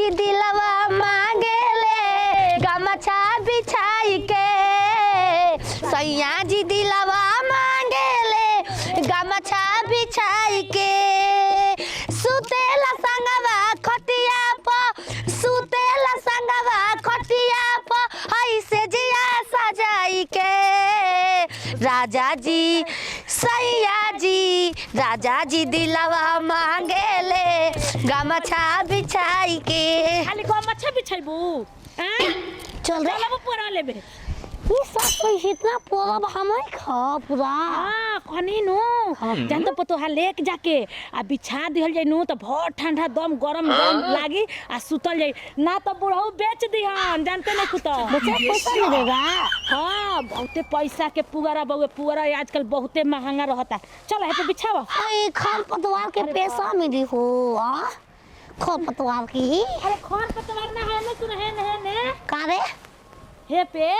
जी दिलवा मांगेले गमछा बिछाई के सैया जी दिलवा मांगेले गमछा बिछाई के सुतेला संगवा खटिया प सुतेला संगवा खटिया प ऐसे जिया सजाई के राजा जी सैया जी राजा जी दिलवा मांगेले गमछा बिछाई के खाली गमछा बिछाइबू चल रे चल पूरा लेबे ये सब कोई इतना पूरा हमें खा पूरा हां कनी नु जान तो पतो हा लेक जाके आ बिछा दिहल जाई नु तो बहुत ठंडा दम गरम लागी आ सुतल जाई ना तो बुढ़ऊ बेच दिहन जानते नहीं कुतो पैसा मिलेगा हां बहुते पैसा के पुआरा बउए पुआरा आजकल बहुते महंगा रहता चल है पे बिछावा ए खान पतवार के पैसा मिली हो आ खान पतवार की अरे खान पतवार ना है ना सुन है ने का रे हे पे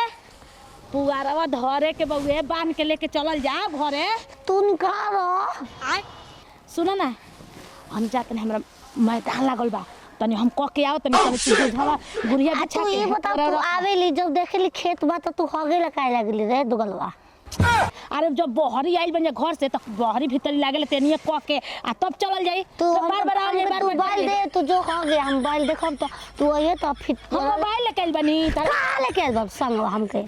पुआरवा धरे के बउए बांध के लेके चलल जा घरे तुन का रो आय सुन ना हम जातन हमरा मैदान लागल बा तनी हम क के आओ तनी तनी तू झवा गुड़िया बिछा तू के ये बता तू आवेली जब देखली खेत बा तो तू हगे लकाय लागली रे दुगलवा अरे जब बहरी आइल बन घर से त बहरी भीतर लागल तेनिए क के आ तब चलल जाई तू बार बार आ जाई तू मोबाइल दे तू जो हगे हम मोबाइल देखब तो तू ये तो फिट हम मोबाइल लेके आइल बनी त लेके आइल संग हमके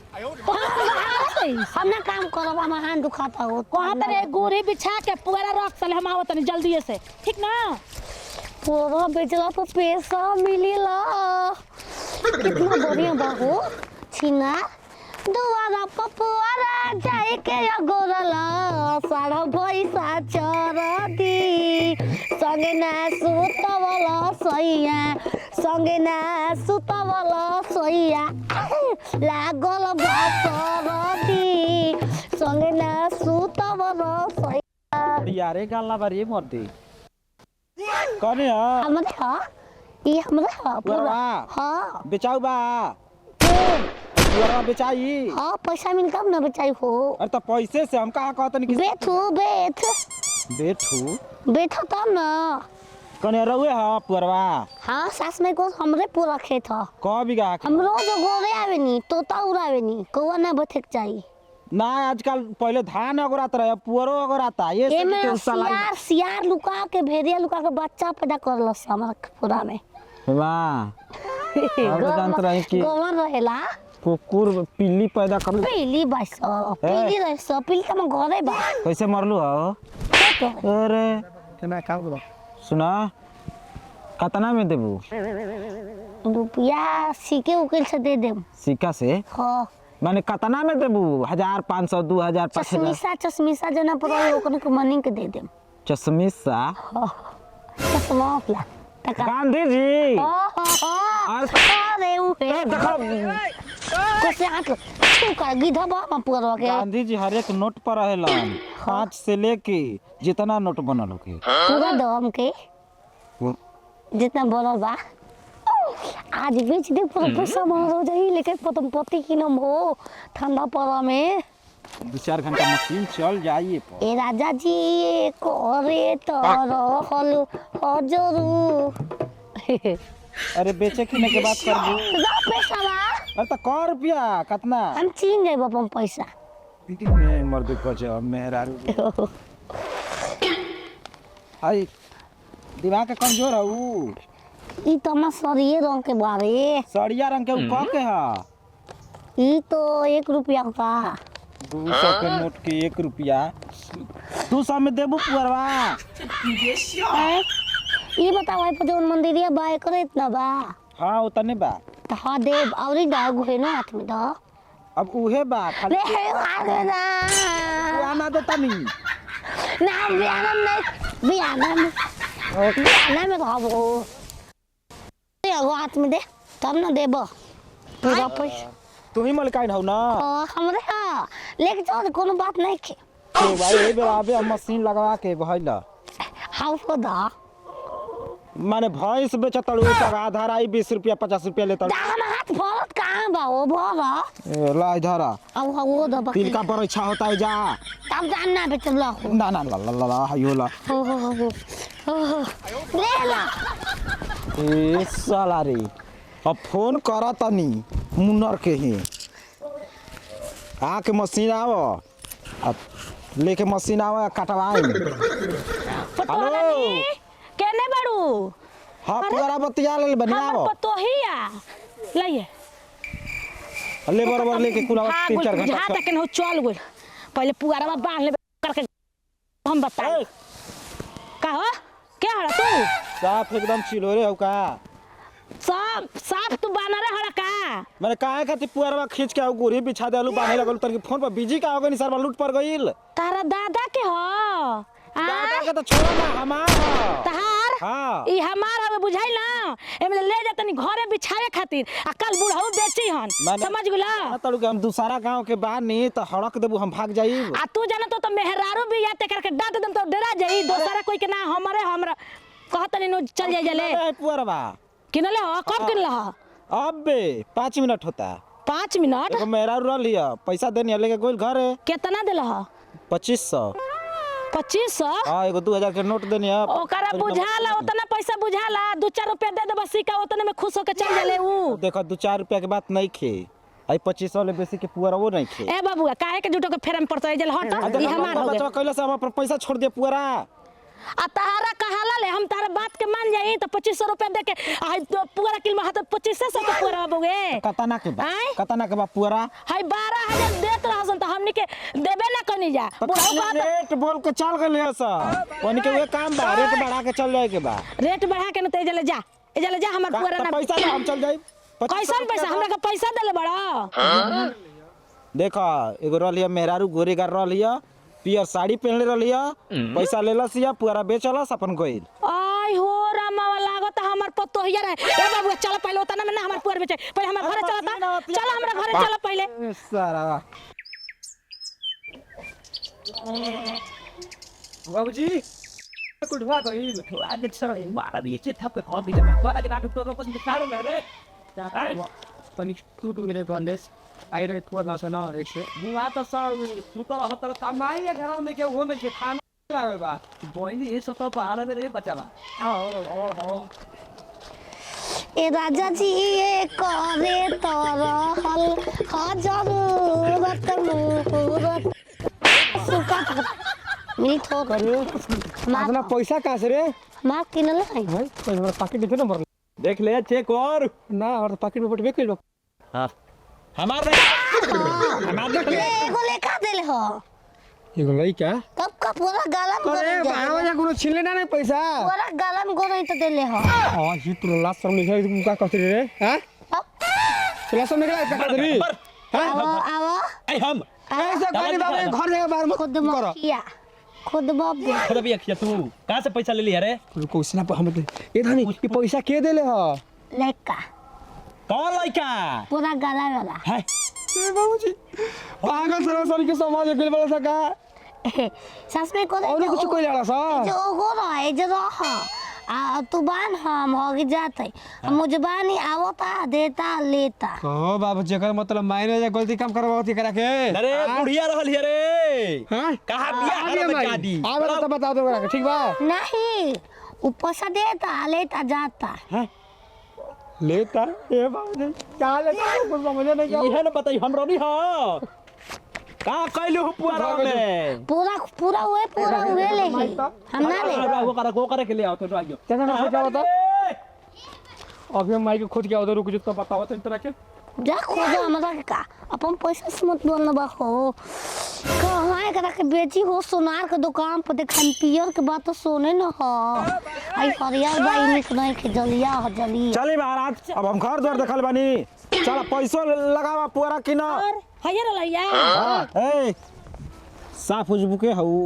हम ना काम करब हम हाथ दुखाता हो कहां तरे गोरी बिछा के पुआरा रख तले हम आवत तनी जल्दी से ठीक ना पूरा बेचला तो पैसा मिलेला कितना बढ़िया बाहू छिना दुआरा पपुआरा जाए के गोरला सारा पैसा चरदी संगे ना सुतवला सैया संगे ना सुतवला सैया लागल बासरदी संगे ना सुतवला सैया यारे गाला बारी मरती कने ह हमरे हा ये हमरे हा पूरा हां बेचाऊ बा पूरा बेचाई हां पैसा मिल कब ना बेचाई हो अरे त पैसे से हम कहा कहतनी कि बेठो तब ना कने रहुए ह पूरवा हां सास में को हमरे पूरा खेत ह क बिगा हम रोज गोरे आवेनी तोता उड़ावेनी कौवा ना बथक चाहिए ना आजकल पहले धान अगरात रहे पुअरो अगराता ये सियार लुका के भेड़िया लुका के बच्चा पैदा करलस हमरा पूरा में वाह अब जानत रही कि गोवन रहेला कुकुर पिल्ली पैदा कर पिल्ली बस पिल्ली रह सब पिल्ली का हम घरे बा कैसे मरलू हो अरे केना काम करो सुना कितना में देबू रुपया सीके उकेल से दे देम सिक्का से हां माने कितना में देबू 1500 2000 5000 चश्मिसा जना पर ओकने को मनी के दे देम चश्मिसा चश्मा ला गांधी जी अरे उ देखो कैसे हाथ छू कर गिधा बा पूरा के गांधी जी हर एक नोट पर रहेलन 5 से लेके जितना नोट बनल होके पूरा दम के जितना बनल बा आज बेच दे पूरा पैसा मार हो जाई लेकिन पतम पति की नम हो ठंडा पड़ा में 2-4 घंटा मशीन चल जाइए ए राजा जी करे तो रहल हजरू अरे बेचे किने के बात करबू पैसा बा अरे त क रुपया कितना हम चीन जाए बापम पैसा मैं मर्द को जो मेरा हाय दिमाग के कमजोर है ऊ ई तो हम सरिये रंग के बारे सड़िया रंग के ऊ क के है ई तो 1 रुपया का 200 के नोट के 1 रुपया 200 में देबू पुरवा ई बताओ है जो मंदिरिया बाय करे इतना बा हां उतने बा तो हां देव औरी डाग है ना हाथ में दा अब उहे बा ले आगे ना आना दे तनी ना बियाना में खाबो ये हाथ में दे तब ना देबो पूरा पैसा तू ही मलकाइन हो ना हमरे हां लेके जाओ कोनो बात नहीं के भाई ए बेरा आबे मशीन लगवा के भइला हाउ को दा माने भैंस बेचतड़ू त आधा राई 20 रुपया 50 रुपया लेता दाम हाथ भरत कहां बा वो भरा ला इधर अब वो दबा तिल का पर इच्छा होता है जा तब जानना बेचल हो ना ना ला ला ला हयो ला हो ले ला ए साला रे अब फोन करा तनी मुन्नर के ही आके मशीन आवो अब लेके मशीन आवो कटवाए हेलो केने बाड़ू हाँ पूरा बतिया ले बनिया आवो तो ही आ लाइए ले बराबर लेके कुला 3-4 घंटा जहाँ तक न हो चल गइल पहले पुआरा बांध ले करके हम बताए का हो क्या हड़ा तू साफ एकदम चिलो रे हो का सब साफ तू बाना रे हड़ा का मैंने काहे खातिर पुआरा खींच के गोरी बिछा दे आलू बांधे लगल तन फोन पर बिजी का हो गनी सर लूट पड़ गइल तारा दादा के हो दादा के तो छोड़ो ना हमार हो तहार हां ई हमार हवे बुझाई ना एमे ले जा तनी घरे बिछावे खातिर आ कल बुढ़ऊ बेची हन समझ गेला तड़ू के हम दूसरा गांव के बाहर नहीं तो हड़क देबू हम भाग जाई आ तू जाना तो मेहरारू भी या ते करके डांट दम तो डरा जाई दूसरा कोई के ना हमरे हमरा कहत नहीं नो चल जाई जले पुअरवा किनले हो कब किनले हो अब बे 5 मिनट होता 5 मिनट एगो मेहरारू रह लिया पैसा देनी लेके गोल घरे कितना देला हो 2500 2500 हां एगो 2000 के नोट देनी है ओकरा बुझाला उतना पैसा बुझाला 2-4 रुपया दे दे बस का उतने में खुश होके चल जाले ऊ देखो 2-4 रुपया के बात नहीं खे आई 2500 ले बेसी के पुअरा वो नहीं खे ए बाबू काहे के जुटो के फेरम पड़ता जल हट ई हमार हो गए बच्चा कहले से हम अपन पैसा छोड़ दे पुअरा आ तारा कहाला ले हम तारा बात के मान जाई तो 2500 रुपया दे के आ तो पूरा किलो हाथ 2500 के पूरा बोगे कतना के बा पुअरा हाय 12000 देत रहसन तो हमनी के देबे ना कनी जा बुढ़ऊ का रेट बोल के चल गेले सा कोनी के वे काम बा रेट बढ़ा के चल जाए के बा रेट बढ़ा के न ते जले जा ए जले जा हमर पूरा ना पैसा दे हम चल जाई कैसन पैसा हमरा के पैसा देले बड़ा देखा एगो रहलिया मेहरारू गोरेगार रहलिया पियर साड़ी पहनले रहलिया पैसा लेलस या पूरा बेचलस अपन गइल आई हो रामा लागत हमर पतोहिया रहे ए बाबू चल पहले उतना में ना हमर पूरा बेचे पहले हमर घरे चलता चल हमरा घरे चल पहले सारा बाबूजी कुछ हुआ कहीं आज सर मारा दिए चित थप के खा भी दे बात के नाटक तो कुछ निकालो ना रे पनी टूट गए बंदेस आई रे थोड़ा ना सुना एक से बुआ तो सर तू तो हत कमाई है घर में के वो में के खाना लावे बा बोई ये सब तो पहाड़ में रे बचावा ए राजा जी ये करे तो रहल जरूरत मुहूर्त सुका मिनट हो गए अपना पैसा कहां से रे मार किनले है भाई कोई हमारा पैकेट देखे ना देख ले चेक और ना और पैकेट में पट बेक लो हां हमार देख ले एगो लेखा देले हो एगो लइका तब का पूरा गलम अरे बाबा जा कोनो छिनले ना पैसा पूरा गलम गोरई तो देले हो हां ही तो लास्ट में निकल का कहते रे हां लास्ट में निकल का रे आओ आई हम ऐसे कोई बाबा घर जाके बाहर मत खुद मखिया खुद बाप खुद भी अखिया तू कहां से पैसा ले लिया रे रुको इसना हम ये धानी ये पैसा के देले हो लेका कौन लइका पूरा गला वाला है ए बाबूजी पागल सरसरी के समाज गेल वाला सका सास में को और कुछ कोई लड़ा सा जो हो रहा है जो रहा आ तू बान हम हो जाते मुझे बानी आवता देता लेता ओ बाबू जेकर मतलब मायने जे गलती काम करवाती करा के अरे बुढ़िया रहल है रे हां कहां बियाह कर बता दी आवे तो बता दो ठीक बा नहीं ऊपर से देता लेता जाता लेता ए बाबू क्या लेता कुछ समझ नहीं इहे न बताई हम रोनी हो का कहलु पुआरा में पूरा हुए ले हम ना ले वो करे के ले आओ तो आइयो चल ना क्या बता अभी हम माइक खोद के उधर रुक जो तो बताओ तो तरह के जा खोजो हमरा का अपन पैसा से मत बोलना बा हो कहां एकरा के बेची हो सोनार के दुकान पर देखन पियर के बात तो सोने न हो आई हरियर बाई निक नहीं के जलिया हो जली चली महाराज अब हम घर द्वार देखल बानी चल पैसो लगावा पूरा कि ना और हयर लइया हां ए साफ उजबू के हऊ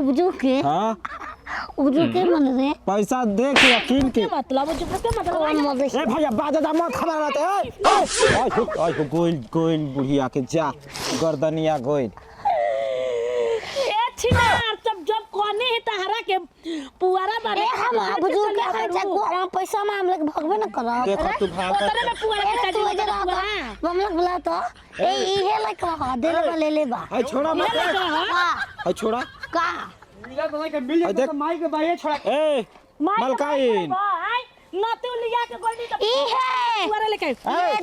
उजू के हां उजू के मन रे पैसा दे के यकीन के मतलब जो के मतलब ए भैया बाजा जा मत खबर रहते आई गोल बुढ़िया के जा गर्दनिया गोल ए छिनार जब कोने है तहरा के पुआरा बारे हम बुजुर्ग के खर्चा को हम पैसा में हम लोग भगवे न करब देखो तू भाग ओतरे में पुआरा के तू जे रहा हम लोग बुला तो ए इहे लइक रहा दे ले बा आई छोड़ा मत आई छोड़ा का मिला तो नहीं के मिल जाए तो माइक के बाहर छोड़ा ए मलकाइन ना तू लिया के गोल्डी तो ई है पुआरा लेके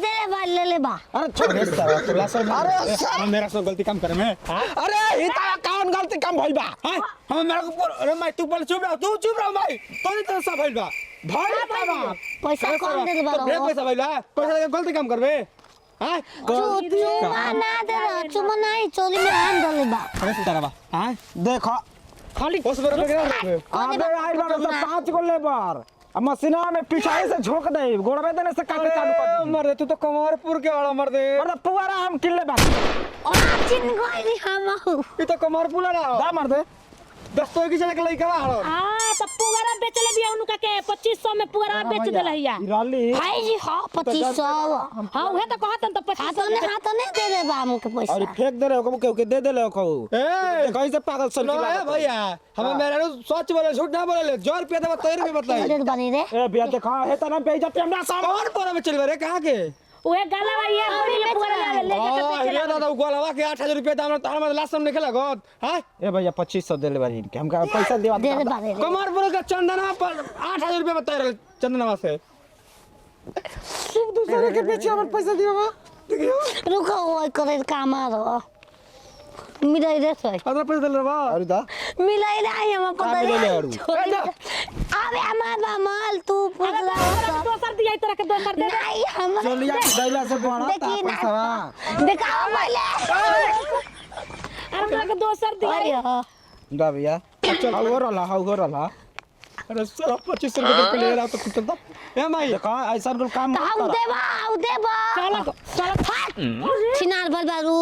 दे बा ले बा अरे छोड़ रे सारा तोला सब अरे मेरा सब गलती काम करे मैं अरे ई ता कौन गलती काम भइल बा हां हम मेरा को अरे मैं तू बोल चुप रहो तू चुप रहो भाई तो नहीं तो सब भइल बा भइल बा पैसा कम दे बा तो पैसा भइल बा पैसा के गलती काम करबे हां चुमा ना दे चुमा नहीं चोरी में आन दले बा अरे सीतारा बा हां देखो खाली बस बरबर के आबे आइल बा तो 5 गो लेबर अब मशीना में पिछाई से झोक दे गोड़वे देने से काटे चालू कर दे मर दे तू तो कमरपुर के वाला मर दे और पुआरा हम किल्ले बा और चिन गई हम ई तो कमरपुर ना दा मार दे दस्तो की चले के लइका हड़ो हां तो पुआरा बेचले भी उनका के 2500 में पुआरा बेच देला हिया राली भाई जी हां 2500 हां उहे तो कहतन तो 2500 हाथ ने दे दे बा हमके पैसा और फेंक दे रे को के दे दे ले को ए कैसे पागल सब सुनो ए भैया हम मेरा सच बोले झूठ ना बोले 2 रुपया दे 13 रुपया बतलाई दे बनी रे ए बिया ते खा है तना पे जाते हमरा सब कौन पर में चल रे कहां के उहे गलवा ये बड़ी पुआरा ले ओ रे दादा गोलवा के 8000 रुपया दाम तार में लास्ट में निकला गत हां ए भैया 2500 दे ले बारी के हमका पैसा देवा दे दे बारे रे कमरपुर का चंदना पर 8000 रुपया बता रहे चंदनवा से सब दूसरे के पीछे हमर पैसा दियो देखियो रुको ओए करे काम रो मिलाई रे सोई अदर पैसा दे रहा अरे दा मिलाई रे हम पता मिलाई ले अरु? अबे हमार माल तू पुतला दोसर दिया तरह के दोसर दे नहीं हम चलिया दैला से बड़ा ता देखी ना। पैसा दिखाओ पहले अरे हमरा के दोसर दिया अरे दा भैया हाउ हो रहा अरे साला 2500 रुपया पे ले रहा तो कुछ तो ए माई देखा ऐसा कुल काम मत ताऊ कर देबा चल छिनार बलबारू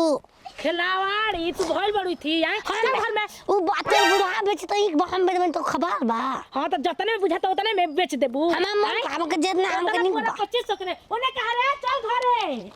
खिलावाड़ी तू भइल बड़ी थी आई चल घर में उ बाते बुढ़ा बेचते एक हम बेचबे तो खबर बा हां तो जतने बुझाता उतने में बेच देबू हम के जितना हमके नहीं बा 2500 के ओने कहा रे चल घरे